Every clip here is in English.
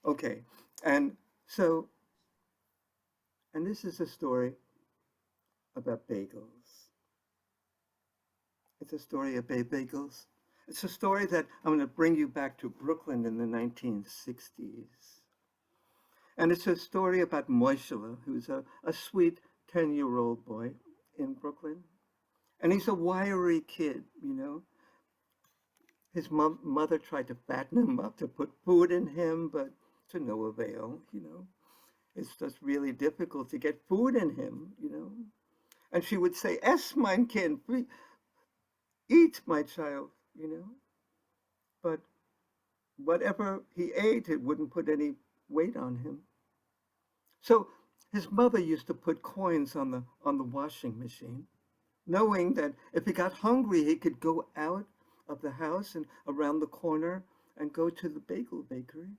Okay. And so, and this is a story about bagels. It's a story of bagels. It's a story that I'm going to bring you back to Brooklyn in the 1960s. And it's a story about Moishele, who's a sweet 10-year-old boy in Brooklyn. And he's a wiry kid, you know. His mother tried to fatten him up to put food in him, but to no avail, you know. It's just really difficult to get food in him, you know. And she would say, "Es, mein Kind, eat, my child," you know. But whatever he ate, it wouldn't put any weight on him. So his mother used to put coins on the washing machine, knowing that if he got hungry, he could go out of the house and around the corner and go to the bagel bakery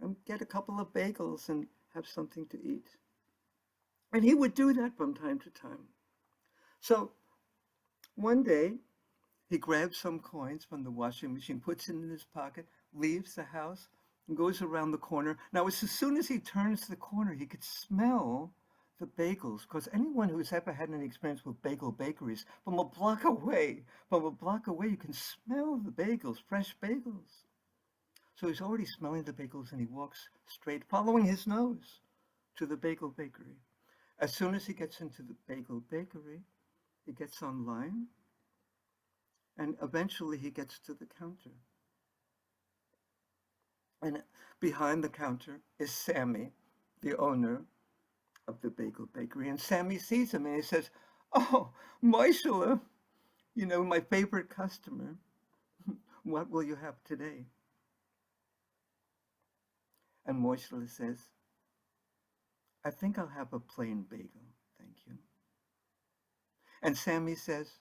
and get a couple of bagels and have something to eat. And he would do that from time to time. So one day, he grabs some coins from the washing machine, puts it in his pocket, leaves the house, and goes around the corner. Now, as soon as he turns the corner, he could smell the bagels, because anyone who's ever had any experience with bagel bakeries, from a block away, you can smell the bagels, fresh bagels. So he's already smelling the bagels, and he walks straight, following his nose, to the bagel bakery. As soon as he gets into the bagel bakery, he gets online, and eventually he gets to the counter. And behind the counter is Sammy, the owner of the bagel bakery. And Sammy sees him and he says, "Oh, Moishele, you know, my favorite customer. What will you have today?" And Moishele says, "I think I'll have a plain bagel, thank you." And Sammy says,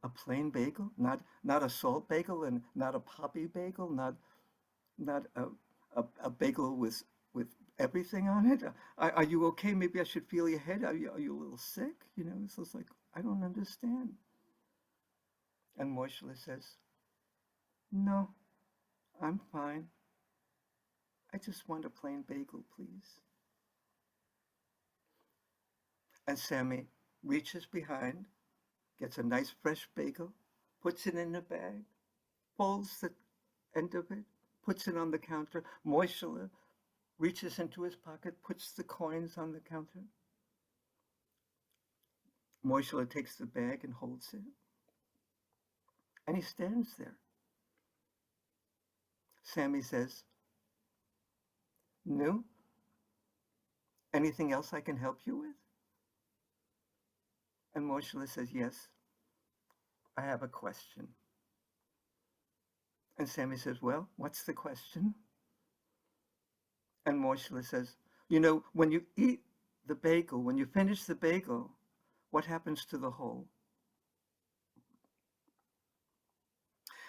"A plain bagel? Not a salt bagel and not a poppy bagel, not a bagel with everything on it? Are you okay? Maybe I should feel your head. Are you a little sick? You know, so it's like, I don't understand." And Moishele says, "No, I'm fine. I just want a plain bagel, please." And Sammy reaches behind, gets a nice fresh bagel, puts it in a bag, folds the end of it, puts it on the counter. Moishele reaches into his pocket, puts the coins on the counter. Moishele takes the bag and holds it, and he stands there. Sammy says, "No? Anything else I can help you with?" And Moshele says, "Yes, I have a question." And Sammy says, "Well, what's the question?" And Moshele says, "You know, when you eat the bagel, when you finish the bagel, what happens to the hole?"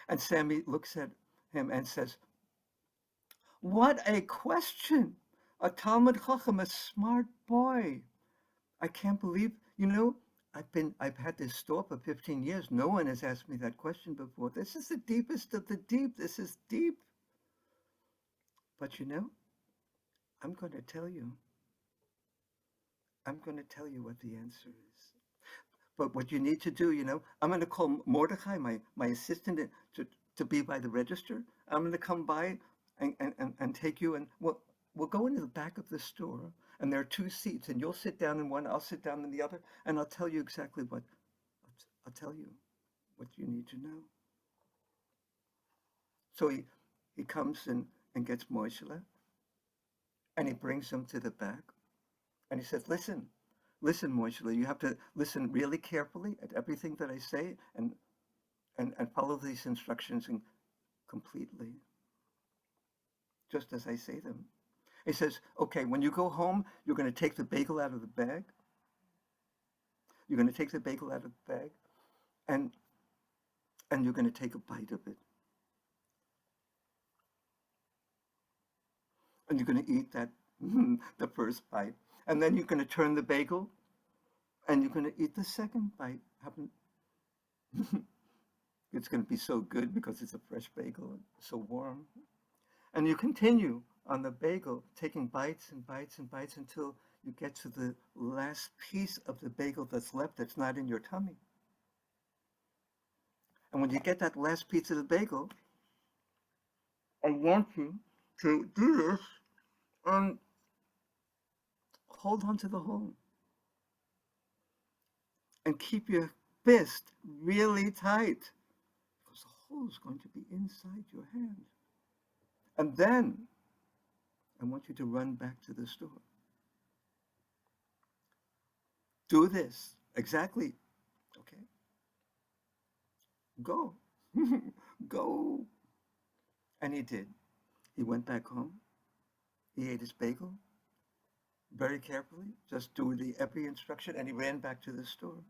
And Sammy looks at him and says, "What a question! A Talmud Chacham, a smart boy. I can't believe, you know, I've had this store for 15 years. No one has asked me that question before. This is the deepest of the deep. This is deep. But you know, I'm going to tell you. I'm going to tell you what the answer is. But what you need to do, you know, I'm going to call Mordecai, my assistant, to be by the register. I'm going to come by and take you, and we'll go into the back of the store, and there are two seats, and you'll sit down in one, I'll sit down in the other, and I'll tell you exactly I'll tell you what you need to know. So he comes and gets Moishele, and he brings him to the back, and he says, listen, Moishele, you have to listen really carefully at everything that I say, and follow these instructions completely, just as I say them. He says, "Okay, when you go home, you're going to take the bagel out of the bag. You're going to take the bagel out of the bag, and and you're going to take a bite of it, and you're going to eat that the first bite, and then you're going to turn the bagel, and you're going to eat the second bite. It's going to be so good because it's a fresh bagel, and so warm." And you continue on the bagel, taking bites and bites and bites until you get to the last piece of the bagel that's left that's not in your tummy. And when you get that last piece of the bagel, I want you to do this and hold on to the hole and keep your fist really tight because the hole is going to be inside your hand. And then I want you to run back to the store. Do this exactly. Okay, go. Go. And he did. He went back home. He ate his bagel very carefully, just do the every instruction, and he ran back to the store.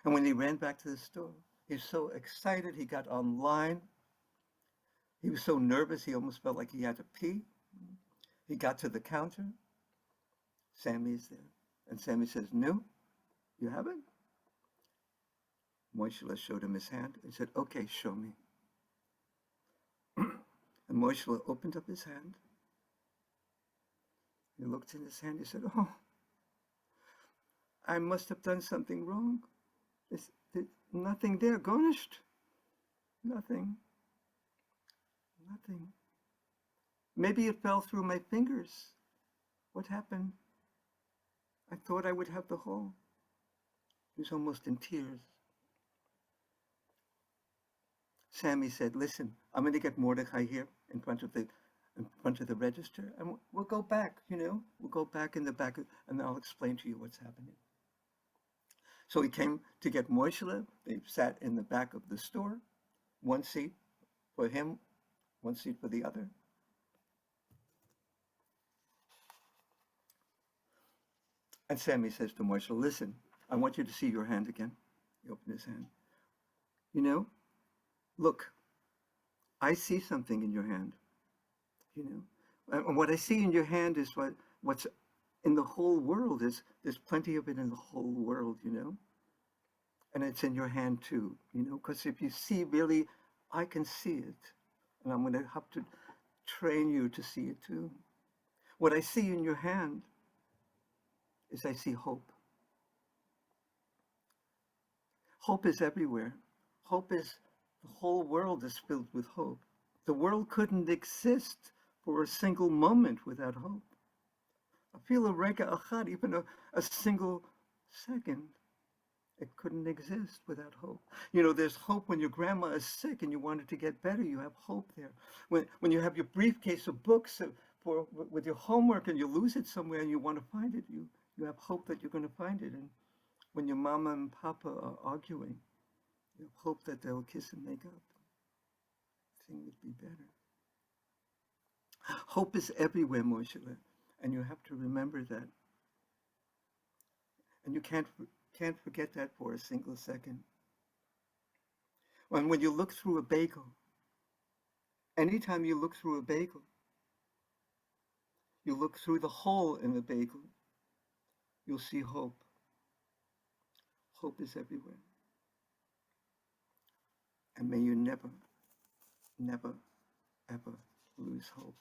And when he ran back to the store, he was so excited. He got online. He was so nervous, he almost felt like he had to pee. He got to the counter. Sammy's there. And Sammy says, "No, you haven't?" Moishula showed him his hand and said, "Okay, show me." And Moishula opened up his hand. He looked in his hand. He said, "Oh, I must have done something wrong. There's nothing there, garnished. Nothing. Nothing. Maybe it fell through my fingers. What happened? I thought I would have the hole." He was almost in tears. Sammy said, "Listen, I'm going to get Mordecai here in front of the register, and we'll go back, we'll go back in the back, and I'll explain to you what's happening." So he came to get Moishla. They sat in the back of the store, one seat for him, one seat for the other. And Sammy says to Moishla, "Listen, I want you to see your hand again." He opened his hand. Look, I see something in your hand, And what I see in your hand is what's in the whole world. There's plenty of it in the whole world, And it's in your hand too, because if you see really, I can see it. And I'm going to have to train you to see it too. What I see in your hand is I see hope. Hope is everywhere. Hope is, the whole world is filled with hope. The world couldn't exist for a single moment without hope. Afila rega achad, even a single second, it couldn't exist without hope. There's hope when your grandma is sick and you want her to get better. You have hope there. When you have your briefcase of books with your homework and you lose it somewhere and you want to find it, you have hope that you're going to find it. And when your mama and papa are arguing, you have hope that they'll kiss and make up. Things would be better. Hope is everywhere, Moshe, and you have to remember that. And you can't forget that for a single second. When you look through a bagel, anytime you look through a bagel, you look through the hole in the bagel, you'll see hope. Hope is everywhere. And may you never, never, ever lose hope.